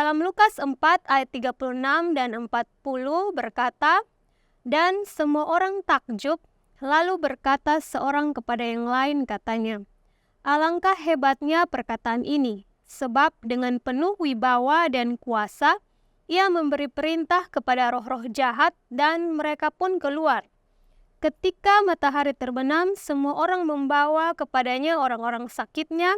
dalam Lukas 4 ayat 36 dan 40 berkata, "Dan semua orang takjub, lalu berkata seorang kepada yang lain katanya, 'Alangkah hebatnya perkataan ini, sebab dengan penuh wibawa dan kuasa, ia memberi perintah kepada roh-roh jahat dan mereka pun keluar.' Ketika matahari terbenam, semua orang membawa kepadanya orang-orang sakitnya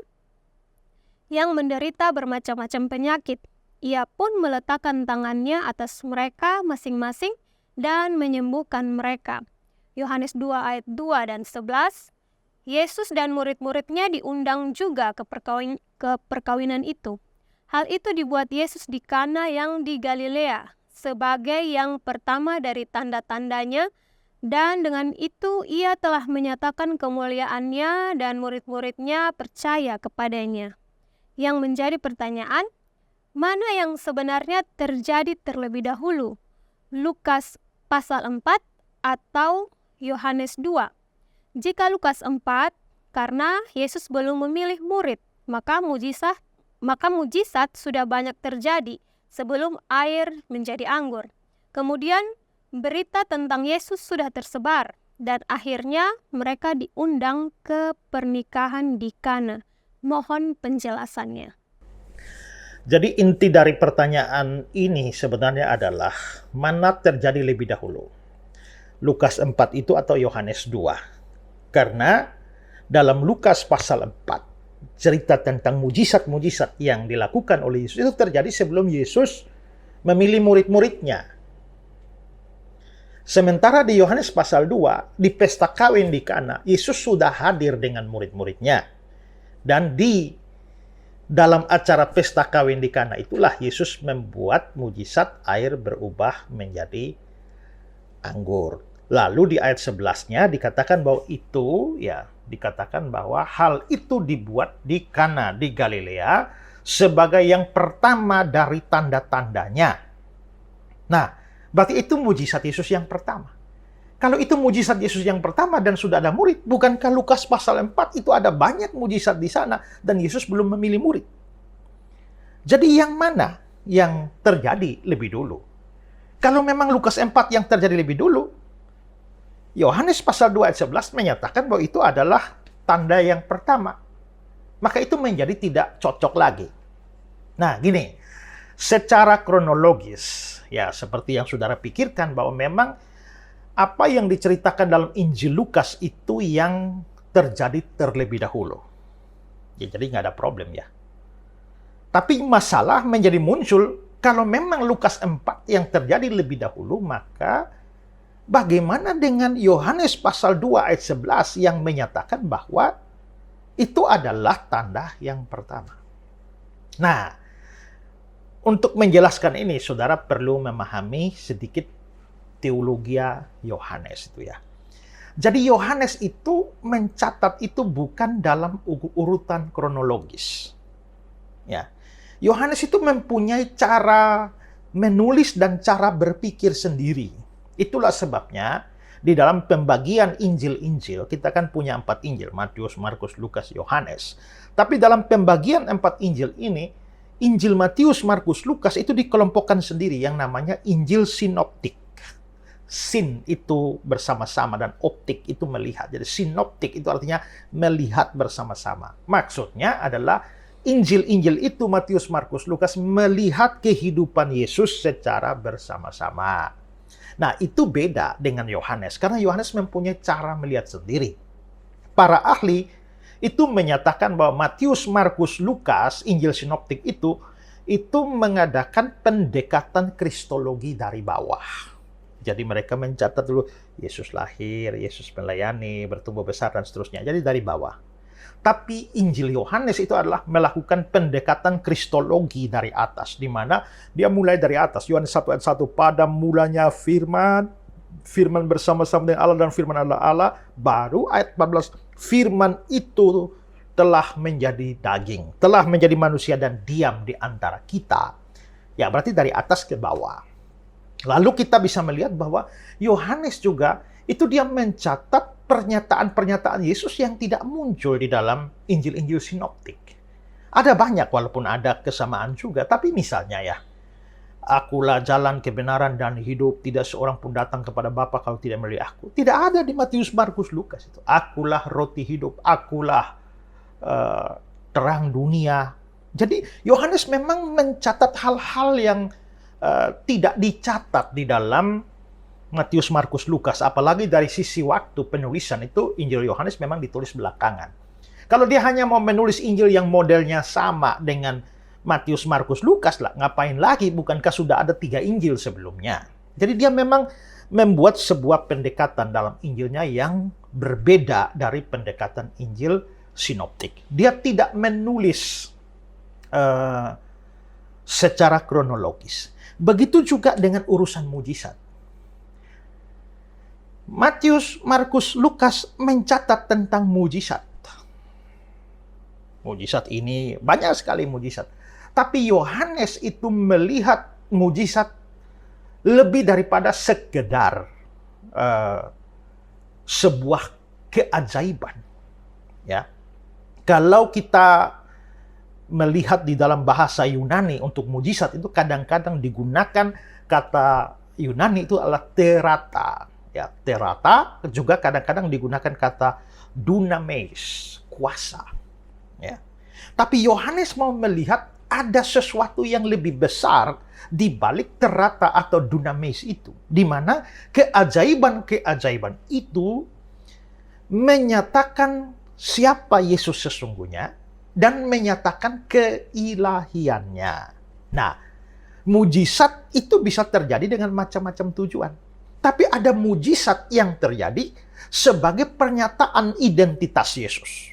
yang menderita bermacam-macam penyakit. Ia pun meletakkan tangannya atas mereka masing-masing dan menyembuhkan mereka." Yohanes 2 ayat 2 dan 11. Yesus dan murid-muridnya diundang juga ke perkawinan itu. Hal itu dibuat Yesus di Kana yang di Galilea sebagai yang pertama dari tanda-tandanya, dan dengan itu ia telah menyatakan kemuliaannya dan murid-muridnya percaya kepadanya. Yang menjadi pertanyaan, mana yang sebenarnya terjadi terlebih dahulu? Lukas pasal 4 atau Yohanes 2? Jika Lukas 4, karena Yesus belum memilih murid, maka mujizat sudah banyak terjadi sebelum air menjadi anggur. Kemudian berita tentang Yesus sudah tersebar, dan akhirnya mereka diundang ke pernikahan di Kana. Mohon penjelasannya. Jadi inti dari pertanyaan ini sebenarnya adalah mana terjadi lebih dahulu, Lukas 4 itu atau Yohanes 2. Karena dalam Lukas pasal 4, cerita tentang mujizat-mujizat yang dilakukan oleh Yesus itu terjadi sebelum Yesus memilih murid-muridnya. Sementara di Yohanes pasal 2, di pesta kawin di Kana, Yesus sudah hadir dengan murid-muridnya. Dan di dalam acara pesta kawin di Kana itulah Yesus membuat mujizat air berubah menjadi anggur. Lalu di ayat 11-nya dikatakan bahwa dikatakan bahwa hal itu dibuat di Kana di Galilea sebagai yang pertama dari tanda-tandanya. Nah, berarti itu mujizat Yesus yang pertama. Kalau itu mujizat Yesus yang pertama dan sudah ada murid, bukankah Lukas pasal 4 itu ada banyak mujizat di sana dan Yesus belum memilih murid? Jadi yang mana yang terjadi lebih dulu? Kalau memang Lukas 4 yang terjadi lebih dulu, Yohanes pasal 2 ayat 11 menyatakan bahwa itu adalah tanda yang pertama. Maka itu menjadi tidak cocok lagi. Nah, gini, secara kronologis, ya seperti yang saudara pikirkan bahwa memang apa yang diceritakan dalam Injil Lukas itu yang terjadi terlebih dahulu. Ya, jadi nggak ada problem ya. Tapi masalah menjadi muncul kalau memang Lukas 4 yang terjadi lebih dahulu, maka bagaimana dengan Yohanes pasal 2 ayat 11 yang menyatakan bahwa itu adalah tanda yang pertama. Nah, untuk menjelaskan ini, saudara perlu memahami sedikit teologia Yohanes itu ya. Jadi Yohanes itu mencatat itu bukan dalam urutan kronologis. Ya. Yohanes itu mempunyai cara menulis dan cara berpikir sendiri. Itulah sebabnya di dalam pembagian Injil-Injil kita kan punya 4 Injil, Matius, Markus, Lukas, Yohanes. Tapi dalam pembagian 4 Injil ini, Injil Matius, Markus, Lukas itu dikelompokkan sendiri yang namanya Injil sinoptik. Sin itu bersama-sama dan optik itu melihat. Jadi sinoptik itu artinya melihat bersama-sama. Maksudnya adalah Injil-Injil itu Matius, Markus, Lukas melihat kehidupan Yesus secara bersama-sama. Nah, itu beda dengan Yohanes karena Yohanes mempunyai cara melihat sendiri. Para ahli itu menyatakan bahwa Matius, Markus, Lukas, Injil sinoptik itu mengadakan pendekatan kristologi dari bawah. Jadi mereka mencatat dulu Yesus lahir, Yesus melayani, bertumbuh besar, dan seterusnya. Jadi dari bawah. Tapi Injil Yohanes itu adalah melakukan pendekatan kristologi dari atas. Di mana dia mulai dari atas. Yohanes 1 ayat 1, pada mulanya firman bersama-sama dengan Allah dan firman adalah Allah. Baru ayat 14, firman itu telah menjadi daging, telah menjadi manusia dan diam di antara kita. Ya, berarti dari atas ke bawah. Lalu kita bisa melihat bahwa Yohanes juga itu dia mencatat pernyataan-pernyataan Yesus yang tidak muncul di dalam Injil-Injil sinoptik. Ada banyak walaupun ada kesamaan juga, tapi misalnya ya, akulah jalan kebenaran dan hidup, tidak seorang pun datang kepada Bapa kalau tidak melalui aku. Tidak ada di Matius, Markus, Lukas itu. Akulah roti hidup, akulah terang dunia. Jadi Yohanes memang mencatat hal-hal yang tidak dicatat di dalam Matius, Markus, Lukas. Apalagi dari sisi waktu penulisan itu, Injil Yohanes memang ditulis belakangan. Kalau dia hanya mau menulis Injil yang modelnya sama dengan Matius, Markus, Lukas lah, ngapain lagi? Bukankah sudah ada 3 Injil sebelumnya? Jadi dia memang membuat sebuah pendekatan dalam Injilnya yang berbeda dari pendekatan Injil sinoptik. Dia tidak menulis secara kronologis. Begitu juga dengan urusan mujizat. Matius, Markus, Lukas mencatat tentang mujizat. Mujizat ini banyak sekali mujizat. Tapi Yohanes itu melihat mujizat lebih daripada sekedar sebuah keajaiban. Ya, kalau kita melihat di dalam bahasa Yunani untuk mujizat itu kadang-kadang digunakan kata Yunani itu adalah terata. Ya, terata juga kadang-kadang digunakan kata dunamis, kuasa. Ya. Tapi Yohanes mau melihat ada sesuatu yang lebih besar di balik terata atau dunamis itu, di mana keajaiban-keajaiban itu menyatakan siapa Yesus sesungguhnya dan menyatakan keilahiannya. Nah, mujizat itu bisa terjadi dengan macam-macam tujuan. Tapi ada mujizat yang terjadi sebagai pernyataan identitas Yesus.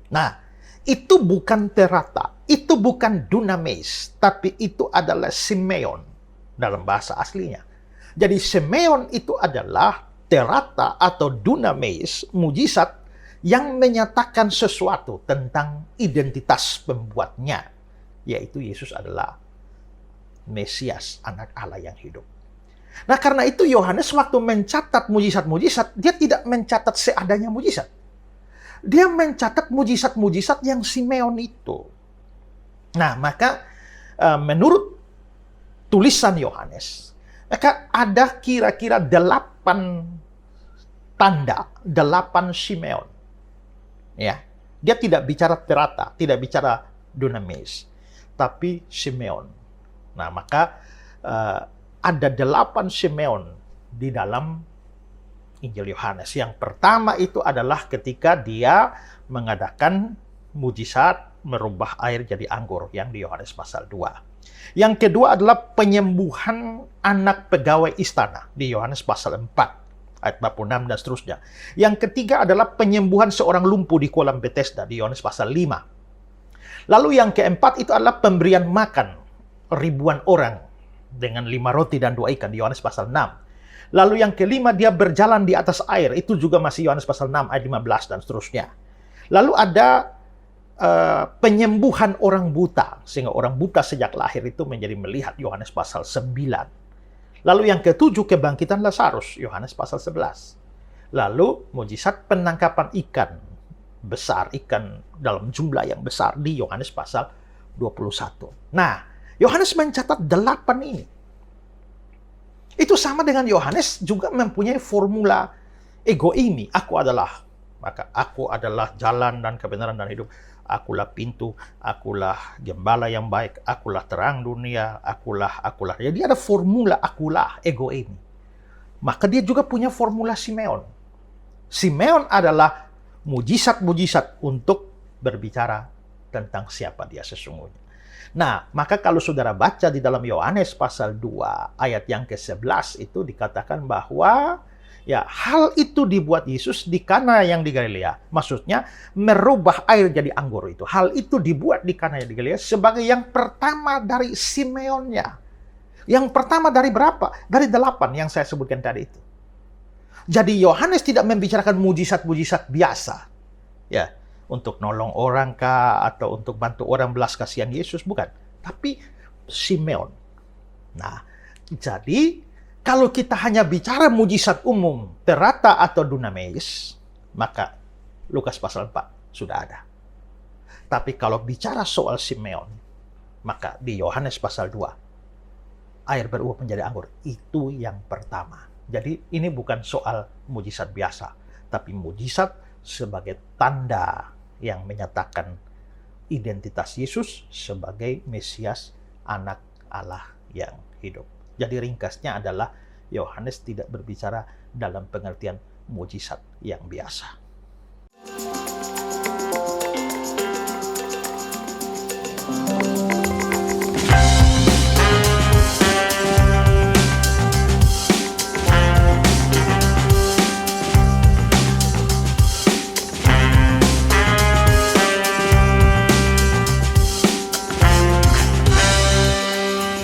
Nah, itu bukan terata, itu bukan dunamis, tapi itu adalah simeon dalam bahasa aslinya. Jadi simeon itu adalah terata atau dunamis, mujizat yang menyatakan sesuatu tentang identitas pembuatnya, yaitu Yesus adalah Mesias, anak Allah yang hidup. Nah, karena itu Yohanes waktu mencatat mujizat-mujizat, dia tidak mencatat seadanya mujizat. Dia mencatat mujizat-mujizat yang Simeon itu. Nah, maka menurut tulisan Yohanes, maka ada kira-kira 8 tanda, 8 Simeon. Ya, dia tidak bicara terata, tidak bicara dunamis, tapi Simeon. Nah, maka ada 8 Simeon di dalam Injil Yohanes. Yang pertama itu adalah ketika dia mengadakan mujizat merubah air jadi anggur yang di Yohanes pasal 2. Yang kedua adalah penyembuhan anak pegawai istana di Yohanes pasal 4 ayat 46 dan seterusnya. Yang ketiga adalah penyembuhan seorang lumpuh di kolam Bethesda di Yohanes pasal 5. Lalu yang keempat itu adalah pemberian makan ribuan orang dengan 5 roti dan 2 ikan di Yohanes pasal 6. Lalu yang kelima, dia berjalan di atas air. Itu juga masih Yohanes pasal 6 ayat 15 dan seterusnya. Lalu ada penyembuhan orang buta. Sehingga orang buta sejak lahir itu menjadi melihat Yohanes pasal 9. Lalu yang ketujuh, kebangkitan Lazarus. Yohanes pasal 11. Lalu mujizat penangkapan ikan besar. Ikan dalam jumlah yang besar di Yohanes pasal 21. Nah, Yohanes mencatat 8 ini. Itu sama dengan Yohanes juga mempunyai formula ego ini. Aku adalah jalan dan kebenaran dan hidup. Akulah pintu, akulah gembala yang baik, akulah terang dunia, akulah. Jadi ada formula akulah ego ini. Maka dia juga punya formula Simeon. Simeon adalah mujizat-mujizat untuk berbicara tentang siapa dia sesungguhnya. Nah, maka kalau saudara baca di dalam Yohanes pasal 2 ayat yang ke-11 itu dikatakan bahwa ya hal itu dibuat Yesus di Kana yang di Galilea. Maksudnya merubah air jadi anggur itu. Hal itu dibuat di Kana yang di Galilea sebagai yang pertama dari Simeonnya. Yang pertama dari berapa? Dari 8 yang saya sebutkan tadi itu. Jadi Yohanes tidak membicarakan mujizat-mujizat biasa. Ya, untuk nolong orang kah, atau untuk bantu orang belas kasihan Yesus, bukan. Tapi Simeon. Nah, jadi kalau kita hanya bicara mujizat umum, terata atau dunamis, maka Lukas pasal 4 sudah ada. Tapi kalau bicara soal Simeon, maka di Yohanes pasal 2, air berubah menjadi anggur, itu yang pertama. Jadi ini bukan soal mujizat biasa, tapi mujizat sebagai tanda yang menyatakan identitas Yesus sebagai Mesias, anak Allah yang hidup. Jadi ringkasnya adalah Yohanes tidak berbicara dalam pengertian mujizat yang biasa.